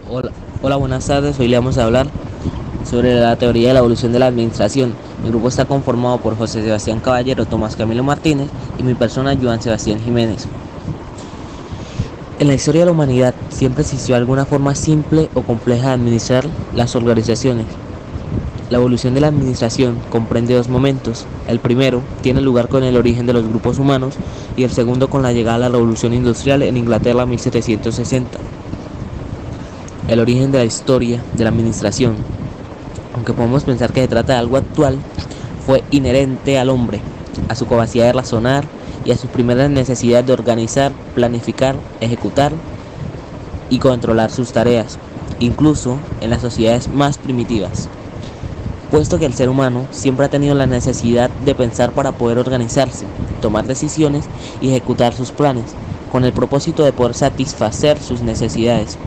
Hola, hola, buenas tardes. Hoy le vamos a hablar sobre la teoría de la evolución de la administración. Mi grupo está conformado por José Sebastián Caballero, Tomás Camilo Martínez y mi persona, Joan Sebastián Jiménez. En la historia de la humanidad siempre existió alguna forma simple o compleja de administrar las organizaciones. La evolución de la administración comprende dos momentos. El primero tiene lugar con el origen de los grupos humanos y el segundo con la llegada a la revolución industrial en Inglaterra en 1760. El origen de la historia de la administración, aunque podemos pensar que se trata de algo actual, fue inherente al hombre, a su capacidad de razonar y a sus primeras necesidades de organizar, planificar, ejecutar y controlar sus tareas, incluso en las sociedades más primitivas. Puesto que el ser humano siempre ha tenido la necesidad de pensar para poder organizarse, tomar decisiones y ejecutar sus planes, con el propósito de poder satisfacer sus necesidades.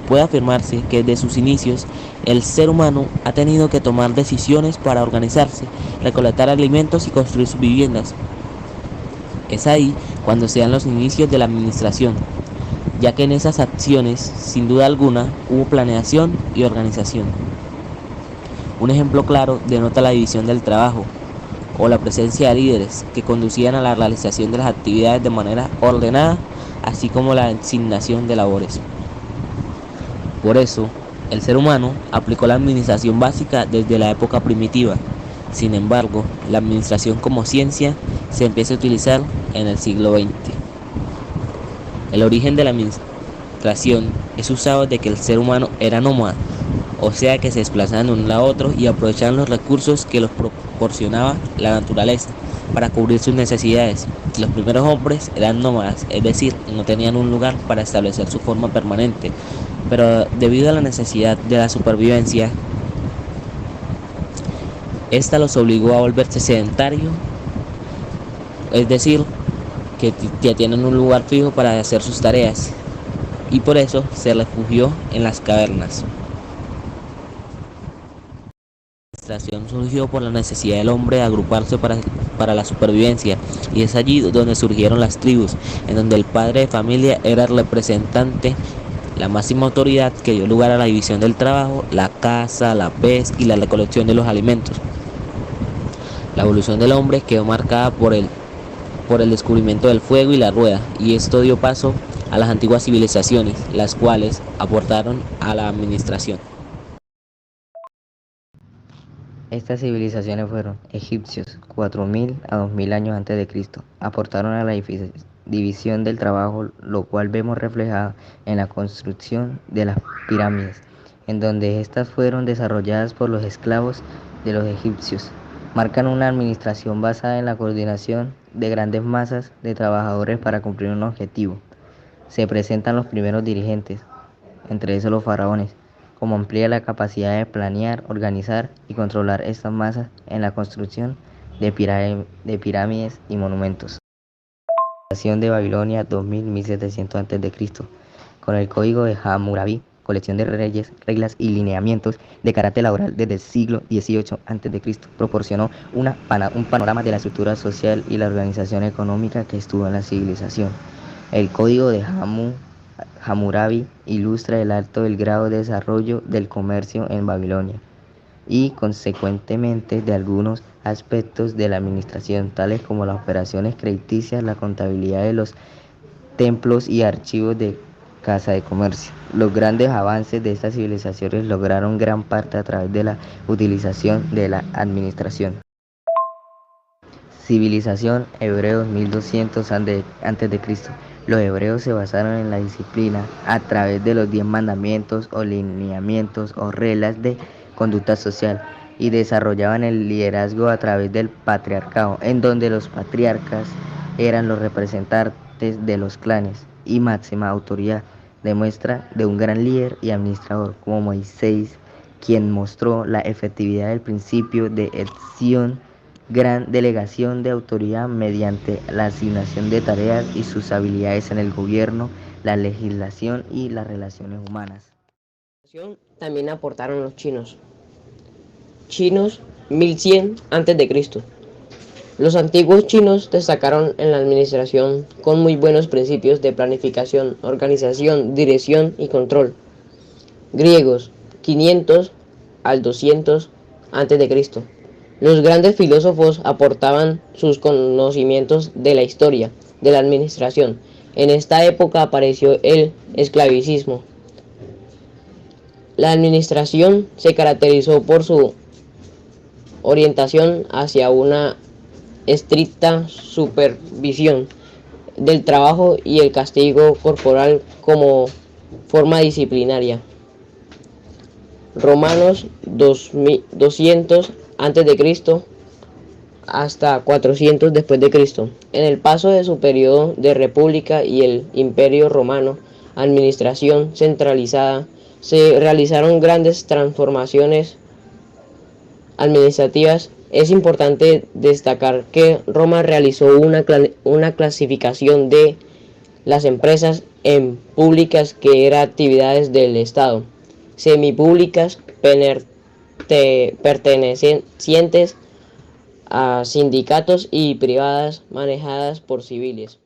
Puede afirmarse que desde sus inicios el ser humano ha tenido que tomar decisiones para organizarse, recolectar alimentos y construir sus viviendas. Es ahí cuando se dan los inicios de la administración, ya que en esas acciones, sin duda alguna, hubo planeación y organización. Un ejemplo claro denota la división del trabajo o la presencia de líderes que conducían a la realización de las actividades de manera ordenada, así como la asignación de labores. Por eso, el ser humano aplicó la administración básica desde la época primitiva. Sin embargo, la administración como ciencia se empieza a utilizar en el siglo XX. El origen de la administración es usado desde que el ser humano era nómada, o sea que se desplazaban de un lado a otro y aprovechaban los recursos que los proporcionaba la naturaleza para cubrir sus necesidades. Los primeros hombres eran nómadas, es decir, no tenían un lugar para establecer su forma permanente, pero debido a la necesidad de la supervivencia, esta los obligó a volverse sedentarios, es decir, que ya tienen un lugar fijo para hacer sus tareas, y por eso se refugió en las cavernas. La administración surgió por la necesidad del hombre de agruparse para la supervivencia, y es allí donde surgieron las tribus, en donde el padre de familia era el representante, la máxima autoridad que dio lugar a la división del trabajo, la caza, la pesca y la recolección de los alimentos. La evolución del hombre quedó marcada por el descubrimiento del fuego y la rueda, y esto dio paso a las antiguas civilizaciones, las cuales aportaron a la administración. Estas civilizaciones fueron egipcios, 4000 a 2000 años antes de Cristo. Aportaron a la división del trabajo, lo cual vemos reflejado en la construcción de las pirámides, en donde estas fueron desarrolladas por los esclavos de los egipcios. Marcan una administración basada en la coordinación de grandes masas de trabajadores para cumplir un objetivo. Se presentan los primeros dirigentes, entre esos los faraones, como amplía la capacidad de planear, organizar y controlar estas masas en la construcción de pirámides y monumentos. La fundación de Babilonia 2000-1700 a.C. con el código de Hammurabi, colección de leyes, reglas y lineamientos de carácter laboral desde el siglo XVIII a.C. proporcionó un panorama de la estructura social y la organización económica que estuvo en la civilización. El código de Hammurabi ilustra el alto grado de desarrollo del comercio en Babilonia y, consecuentemente, de algunos aspectos de la administración, tales como las operaciones crediticias, la contabilidad de los templos y archivos de casa de comercio. Los grandes avances de estas civilizaciones lograron gran parte a través de la utilización de la administración. Civilización hebreos 1200 a.C. Los hebreos se basaron en la disciplina a través de los 10 mandamientos o lineamientos o reglas de conducta social y desarrollaban el liderazgo a través del patriarcado, en donde los patriarcas eran los representantes de los clanes y máxima autoridad, demuestra de un gran líder y administrador como Moisés, quien mostró la efectividad del principio de acción, gran delegación de autoridad mediante la asignación de tareas y sus habilidades en el gobierno, la legislación y las relaciones humanas. También aportaron los chinos 1100 a.C. Los antiguos chinos destacaron en la administración con muy buenos principios de planificación, organización, dirección y control. griegos, 500 al 200 a.C. Los grandes filósofos aportaban sus conocimientos de la historia, de la administración. En esta época apareció el esclavicismo. La administración se caracterizó por su orientación hacia una estricta supervisión del trabajo y el castigo corporal como forma disciplinaria. Romanos 200 a.C. hasta 400 después de Cristo. En el paso de su periodo de república y el Imperio Romano, administración centralizada, se realizaron grandes transformaciones administrativas. Es importante destacar que Roma realizó una clasificación de las empresas en públicas, que eran actividades del Estado, semipúblicas pertenecientes a sindicatos y privadas manejadas por civiles.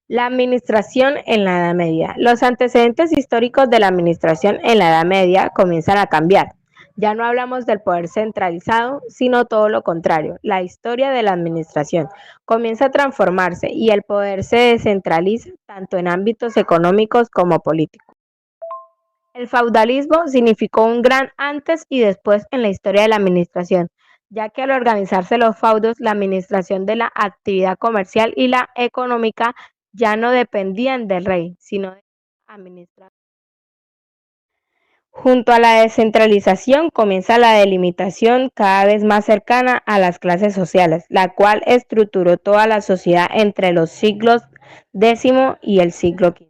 La administración en la Edad Media. Los antecedentes históricos de la administración en la Edad Media comienzan a cambiar. Ya no hablamos del poder centralizado, sino todo lo contrario. La historia de la administración comienza a transformarse y el poder se descentraliza tanto en ámbitos económicos como políticos. El feudalismo significó un gran antes y después en la historia de la administración, ya que al organizarse los feudos, la administración de la actividad comercial y la económica ya no dependían del rey, sino de la administración. Junto a la descentralización comienza la delimitación cada vez más cercana a las clases sociales, la cual estructuró toda la sociedad entre los siglos X y el siglo XV.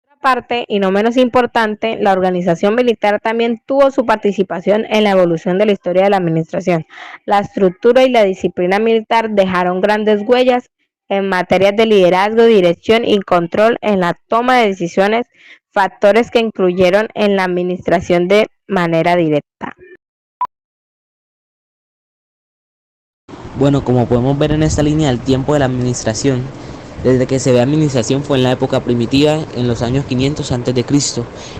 Por otra parte, y no menos importante, la organización militar también tuvo su participación en la evolución de la historia de la administración. La estructura y la disciplina militar dejaron grandes huellas en materias de liderazgo, dirección y control en la toma de decisiones, factores que influyeron en la administración de manera directa. Bueno, como podemos ver en esta línea del tiempo de la administración, desde que se ve administración fue en la época primitiva, en los años 500 a.C.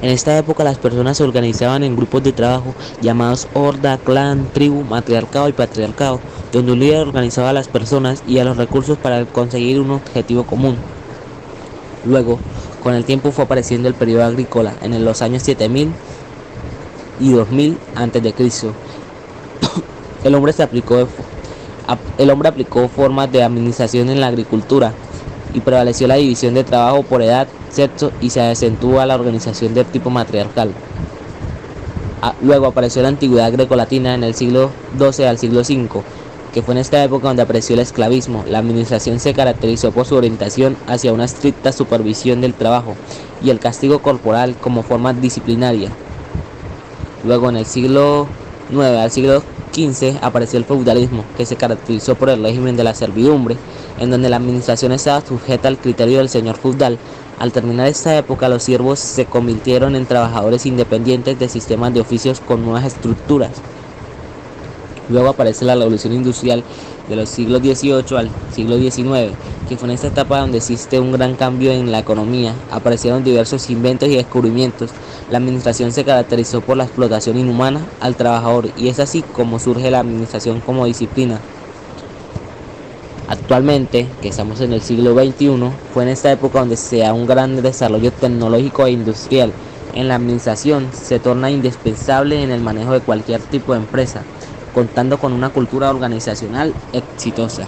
En esta época las personas se organizaban en grupos de trabajo llamados horda, clan, tribu, matriarcado y patriarcado, donde un líder organizaba a las personas y a los recursos para conseguir un objetivo común. Luego, con el tiempo fue apareciendo el periodo agrícola en los años 7000 y 2000 a.C. El hombre aplicó formas de administración en la agricultura y prevaleció la división de trabajo por edad, sexo y se acentúa la organización de tipo matriarcal. Luego apareció la antigüedad grecolatina en el siglo XII al siglo V, que fue en esta época donde apareció el esclavismo. La administración se caracterizó por su orientación hacia una estricta supervisión del trabajo y el castigo corporal como forma disciplinaria. Luego, en el siglo IX al siglo XV apareció el feudalismo, que se caracterizó por el régimen de la servidumbre, en donde la administración estaba sujeta al criterio del señor feudal. Al terminar esta época, los siervos se convirtieron en trabajadores independientes de sistemas de oficios con nuevas estructuras. Luego aparece la revolución industrial de los siglos XVIII al siglo XIX, que fue en esta etapa donde existe un gran cambio en la economía. Aparecieron diversos inventos y descubrimientos. La administración se caracterizó por la explotación inhumana al trabajador, y es así como surge la administración como disciplina. Actualmente, que estamos en el siglo XXI, fue en esta época donde se da un gran desarrollo tecnológico e industrial. En la administración se torna indispensable en el manejo de cualquier tipo de empresa, contando con una cultura organizacional exitosa.